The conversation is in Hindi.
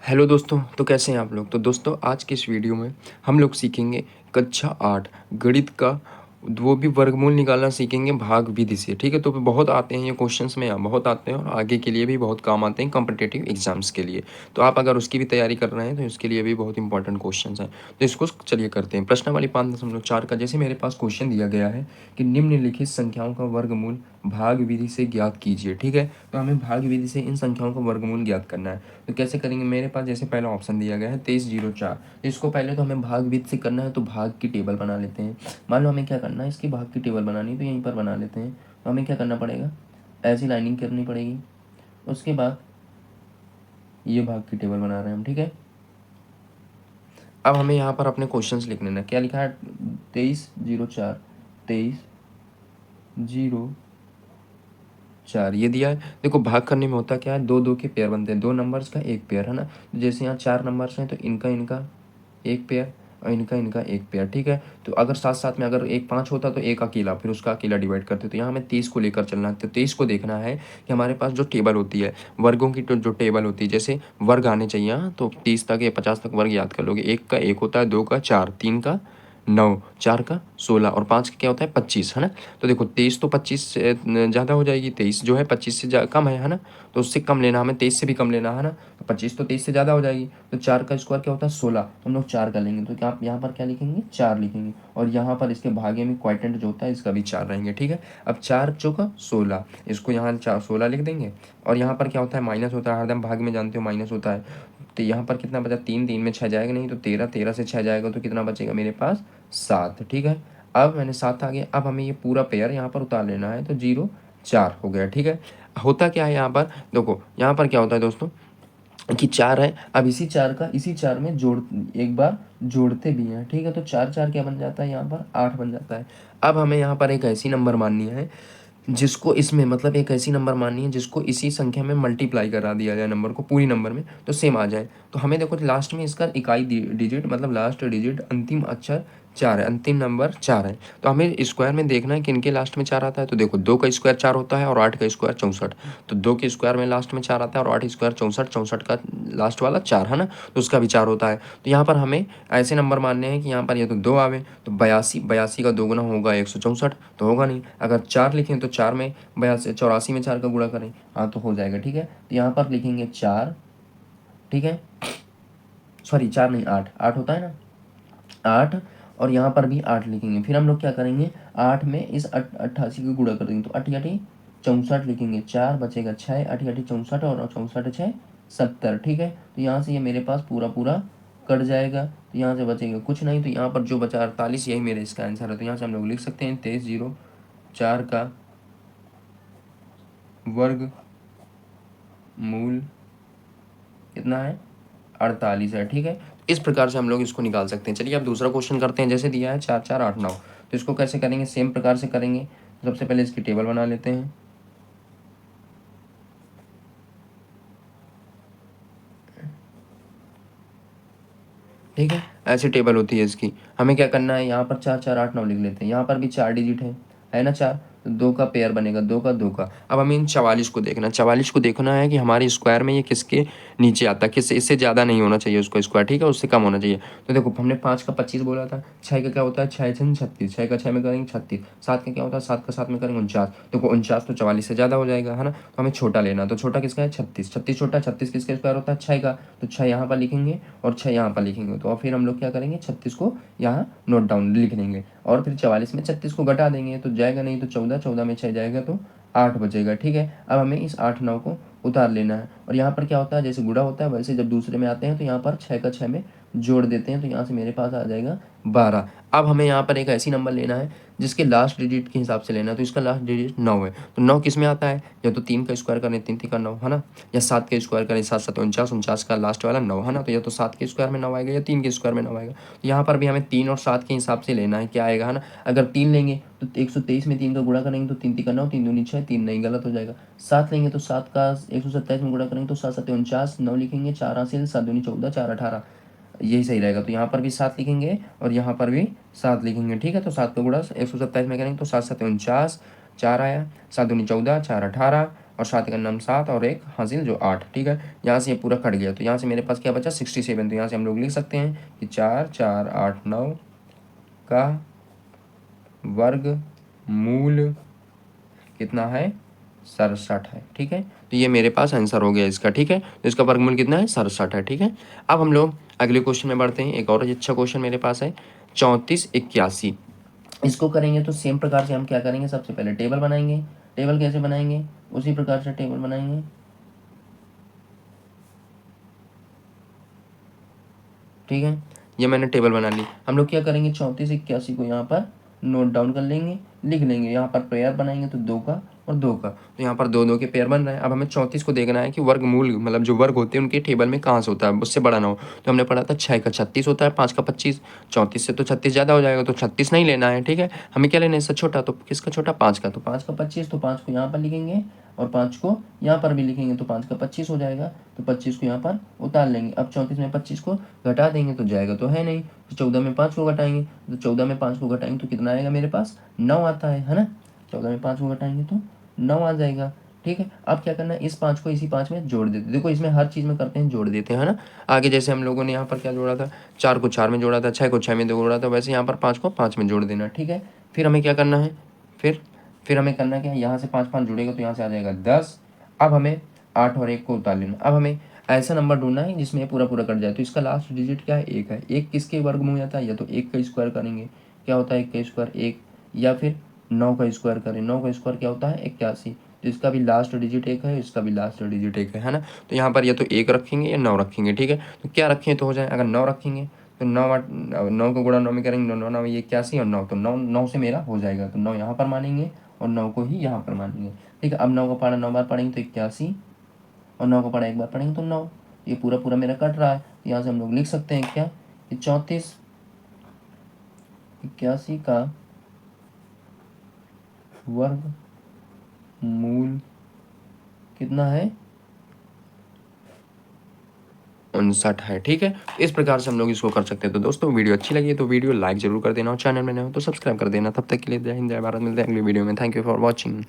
हेलो दोस्तों, तो कैसे हैं आप लोग। तो दोस्तों आज के इस वीडियो में हम लोग सीखेंगे कक्षा 8 गणित का, वो भी वर्गमूल निकालना सीखेंगे भाग विधि से। ठीक है, तो बहुत आते हैं ये क्वेश्चंस में, बहुत आते हैं और आगे के लिए भी बहुत काम आते हैं कॉम्पिटिटिव एग्जाम्स के लिए। तो आप अगर उसकी भी तैयारी कर रहे हैं तो इसके लिए भी बहुत इंपॉर्टेंट क्वेश्चंस हैं। तो इसको चलिए करते हैं। प्रश्नावली 5.4 का जैसे मेरे पास क्वेश्चन दिया गया है कि निम्नलिखित संख्याओं का वर्गमूल भाग विधि से ज्ञात कीजिए। ठीक है, तो हमें भाग विधि से इन संख्याओं का वर्गमूल ज्ञात करना है। तो कैसे करेंगे, मेरे पास जैसे पहला ऑप्शन दिया गया है 2304। इसको पहले तो हमें भाग विधि से करना है, तो भाग की टेबल बना लेते हैं। मान लो हमें क्या करना है, इसकी भाग की टेबल बनानी है, तो यहीं पर बना लेते हैं। तो हमें क्या करना पड़ेगा, ऐसी लाइनिंग करनी पड़ेगी। उसके बाद ये भाग की टेबल बना रहे हैं हम। ठीक है, अब हमें यहाँ पर अपने क्वेश्चंस लिख लेना। क्या लिखा है, 2304 2304 ये दिया है। देखो भाग करने में होता क्या है, दो दो के पेयर बनते हैं, दो नंबर्स का एक पेयर है ना। तो जैसे यहाँ 4 नंबर्स हैं तो इनका इनका एक पेयर और इनका इनका एक पेयर। ठीक है, तो अगर साथ साथ में अगर एक 5 होता तो एक अकेला, फिर उसका अकेला डिवाइड करते। तो यहाँ हमें 30 को लेकर चलना है। तो 23 को देखना है कि हमारे पास जो टेबल होती है वर्गों की, तो जो टेबल होती है जैसे वर्ग आने चाहिए। हाँ, तो 30 तक या 50 तक वर्ग याद कर लोगे। एक का एक होता है, दो का 4, तीन का 9, 4 का 16 और 5 का क्या होता है 25, है ना। तो देखो 23 तो 25 से ज़्यादा हो जाएगी, 23 जो है 25 से कम है ना। तो उससे कम लेना हमें, 23 से भी कम लेना है ना। तो 25 तो 23 से ज़्यादा हो जाएगी। तो 4 का स्क्वायर क्या होता है 16, हम लोग 4 का लेंगे। तो क्या आप यहाँ पर क्या लिखेंगे, 4 लिखेंगे। और यहाँ पर इसके भागे में क्वाइटेंट जो होता है इसका भी 4 रहेंगे। ठीक है, अब 4 चौका 16, इसको यहाँ 16 लिख देंगे। और यहाँ पर क्या होता है, माइनस होता है, हरदम भाग में जानते हो माइनस होता है। तो यहाँ पर कितना बचा, 3, 3 में 6 जाएगा नहीं, तो 13, 13 से 6 जाएगा तो कितना बचेगा मेरे पास 7। ठीक है, अब मैंने 7 आ गया। अब हमें ये पूरा पेयर यहाँ पर उतार लेना है, तो 0 4 हो गया। ठीक है, होता क्या है यहाँ पर, देखो यहाँ पर क्या होता है दोस्तों कि 4 है। अब इसी 4 में जोड़, एक बार जोड़ते भी हैं। ठीक है, तो 4 4 क्या बन जाता है, यहाँ पर 8 बन जाता है। अब हमें यहाँ पर एक ऐसी नंबर माननी है जिसको इसमें, मतलब एक ऐसी नंबर माननी है जिसको इसी संख्या में मल्टीप्लाई करा दिया जाए, नंबर को पूरी नंबर में, तो सेम आ जाए। तो हमें देखो लास्ट में इसका इकाई डिजिट, मतलब लास्ट डिजिट अंतिम अक्षर 4 है, अंतिम नंबर 4 है। तो हमें स्क्वायर में देखना है कि इनके लास्ट में 4 आता है। तो देखो 2 का स्क्वायर 4 होता है और 8 का स्क्वायर 64। तो 2 के स्क्वायर में लास्ट में 4 आता है और 8 स्क्वायर 64, 64 का लास्ट वाला 4 है ना, तो उसका भी 4 होता है। तो यहाँ पर हमें ऐसे नंबर मानने हैं कि यहाँ पर ये तो 2 आवे, तो 82, 82 का दोगुना होगा 164, तो होगा नहीं। अगर 4 लिखें तो 4 में 82, 84 में 4 का गुणा करें, हाँ तो हो जाएगा। ठीक है, तो यहाँ पर लिखेंगे 4। ठीक है, सॉरी 4 नहीं, 8, 8 होता है ना, 8। और यहाँ पर भी 8 लिखेंगे। फिर हम लोग क्या करेंगे, 8 में इस 88 को गुणा कर देंगे, तो 8 8 64 लिखेंगे। 4 बचेगा 6, 8 8 64 और 64 6 70। ठीक है, तो यहाँ से ये मेरे पास पूरा पूरा कट जाएगा, तो यहाँ से बचेगा कुछ नहीं। तो यहाँ पर जो बचा 48, यही मेरे इसका आंसर है। तो यहाँ से हम लोग लिख सकते हैं 2304 का वर्ग मूल कितना है, 48 है। ठीक है, इस प्रकार से हम लोग इसको निकाल सकते हैं। चलिए अब दूसरा क्वेश्चन करते हैं। जैसे दिया है 4 4 8 9, तो इसको कैसे करेंगे, सेम प्रकार से करेंगे। सबसे पहले इसकी टेबल बना लेते हैं। ठीक है, ऐसी टेबल होती है इसकी। हमें क्या करना है, यहाँ पर 4 4 8 9 लिख लेते हैं। यहाँ पर भी 4 डिजिट है ना 4, तो 2 का पेयर बनेगा, 2 का 2 का। अब हमें इन 44 को देखना, 44 को देखना है कि हमारे स्क्वायर में ये किसके नीचे आता है, किससे, इससे ज़्यादा नहीं होना चाहिए उसका स्क्वायर। ठीक है, उससे कम होना चाहिए। तो देखो हमने 5 का 25 बोला था, 6 का क्या होता है 6 6 36, 6 का 6 में करेंगे 36, 7 का क्या होता है 7 का 7 में करेंगे 49। देखो 49 तो 44 से ज़्यादा हो जाएगा, है ना। तो हमें छोटा लेना, तो छोटा किसका है 36, 36 छोटा, 36 किसका स्क्वायर होता है 6 का, तो 6 यहाँ पर लिखेंगे और 6 यहाँ पर लिखेंगे। तो फिर हम लोग क्या करेंगे, 36 को यहाँ नोट डाउन लिख लेंगे और फिर 44 में 36 को घटा देंगे, तो जाएगा नहीं, तो 14, 14 में 6 जाएगा तो 8 बचेगा। ठीक है, अब हमें इस 8 9 को उतार लेना है। और यहाँ पर क्या होता है, जैसे गुणा होता है वैसे जब दूसरे में आते हैं तो यहाँ पर 6 का 6 में जोड़ देते हैं, तो यहाँ से मेरे पास आ जाएगा 12। अब हमें यहाँ पर एक ऐसी नंबर लेना है जिसके लास्ट डिजिट के हिसाब से लेना है। तो इसका लास्ट डिजिट 9 है, तो 9 किस में आता है, या तो 3 का स्क्वायर करें 3 3 का 9, है ना, या 7 का स्क्वायर करें 7 7 49, 49 का लास्ट वाला 9, है ना। तो या तो 7 के स्क्वायर में 9 आएगा या 3 के स्क्वायर में 9 आएगा। तो यहाँ पर भी हमें 3 और 7 के हिसाब से लेना है, क्या आएगा, है ना। अगर 3 लेंगे तो 123 में 3 का गुणा करेंगे तो 3 3 का 9, 3 दूनी 6, 3 नहीं गलत हो जाएगा। 7 लेंगे तो 7 का 127 में गुणा करेंगे तो 7 7 49, 9 लिखेंगे, 4 हासिल, 7 दूनी 14, 4 18, यही सही रहेगा। तो यहाँ पर भी 7 लिखेंगे और यहाँ पर भी 7 लिखेंगे। ठीक है, तो 7 का गुणा 127 में करेंगे तो 7 7 49, 4 आया, 7 दूनी 14, 4 18, और 7 का नम 7 और 1 हासिल जो 8, ठीक है। यहाँ से ये पूरा कट गया, तो यहाँ से मेरे पास क्या बचा 67। तो यहाँ से हम लोग लिख सकते हैं कि 4 4 8 9 का वर्ग मूल कितना है 67 है, ठीक है। तो ये मेरे पास आंसर हो गया इसका, ठीक है। तो इसका वर्गमूल कितना है 67 है, ठीक है। अब हम लोग अगले क्वेश्चन में बढ़ते हैं। एक और अच्छा क्वेश्चन मेरे पास है 34 81। इसको करेंगे तो सेम प्रकार से हम क्या करेंगे, सबसे पहले टेबल बनाएंगे। टेबल कैसे बनाएंगे, उसी प्रकार से टेबल बनाएंगे। ठीक है, ये मैंने टेबल बना ली। हम लोग क्या करेंगे 34 81 को यहाँ पर नोट डाउन कर लेंगे, लिख लेंगे। यहाँ पर पेयर बनाएंगे तो 2 का और 2 का, तो यहाँ पर 2 2 के पेयर बन रहे हैं। अब हमें 34 को देखना है कि वर्गमूल मतलब जो वर्ग होते हैं उनके टेबल में कहाँ से होता है, उससे बड़ा ना हो। तो हमने पढ़ा था 6 का 36 होता है, 5 का 25। 34 से तो 36 ज़्यादा हो जाएगा, तो 36 नहीं लेना है, ठीक है। हमें क्या लेना है इससे छोटा, तो किसका छोटा 5 का, तो 5 का 25। तो 5 को यहाँ पर लिखेंगे और 5 को यहाँ पर भी लिखेंगे, तो 5 का 25 हो जाएगा। तो 25 को यहाँ पर उतार लेंगे। अब 34 में 25 को घटा देंगे तो जाएगा तो है नहीं। तो 14 में 5 को घटाएंगे, तो 14 में 5 को घटाएंगे तो कितना आएगा मेरे पास 9 आता है ना। 14 में 5 को घटाएंगे तो 9 आ जाएगा, ठीक है। अब क्या करना है, इस 5 को इसी 5 में जोड़ देते। देखो इसमें हर चीज़ में करते हैं जोड़ देते हैं, है ना। आगे जैसे हम लोगों ने यहाँ पर क्या जोड़ा था, 4 को 4 में जोड़ा था, 6 को 6 में जोड़ा था, वैसे यहाँ पर 5 को 5 में जोड़ देना, ठीक है। फिर हमें क्या करना है, फिर हमें करना क्या है, यहाँ से 5 5 जुड़ेगा तो यहाँ से आ जाएगा 10। अब हमें 8 और 1 को उतार लेना। अब हमें ऐसा नंबर ढूंढना है जिसमें ये पूरा पूरा कट जाए। तो इसका लास्ट डिजिट क्या है, 1 है। 1 किसके वर्गमूल आता है, या तो 1 का स्क्वायर करेंगे, क्या होता है 1 का स्क्वायर 1, या फिर 9 का स्क्वायर करें। 9 का स्क्वायर क्या होता है 81। तो इसका भी लास्ट डिजिट 1 है, इसका भी लास्ट डिजिट 1 है ना। तो यहाँ पर या तो 1 रखेंगे या 9 रखेंगे, ठीक है। तो क्या रखें तो हो जाए, अगर 9 रखेंगे तो 9 को गुणा 9 में करेंगे, 9 9 ये 81 और 9, तो 9 से मेरा हो जाएगा। तो 9 यहाँ पर मानेंगे और 9 को ही यहाँ पर मानेंगे, ठीक है। अब 9 का पढ़ा 9 बार पढ़ेंगे तो 81, और 9 का पढ़ा 1 बार पढ़ेंगे तो 9। ये पूरा पूरा मेरा कट रहा है। यहाँ से हम लोग लिख सकते हैं क्या कि 34 81 का वर्ग मूल कितना है 59 है, ठीक है। इस प्रकार से हम लोग इसको कर सकते हैं। तो दोस्तों वीडियो अच्छी लगी तो वीडियो लाइक जरूर कर देना, और चैनल में नए हो तो सब्सक्राइब कर देना। तब तक के लिए जय हिंद जय भारत, मिलते हैं अगली वीडियो में। Thank you for watching.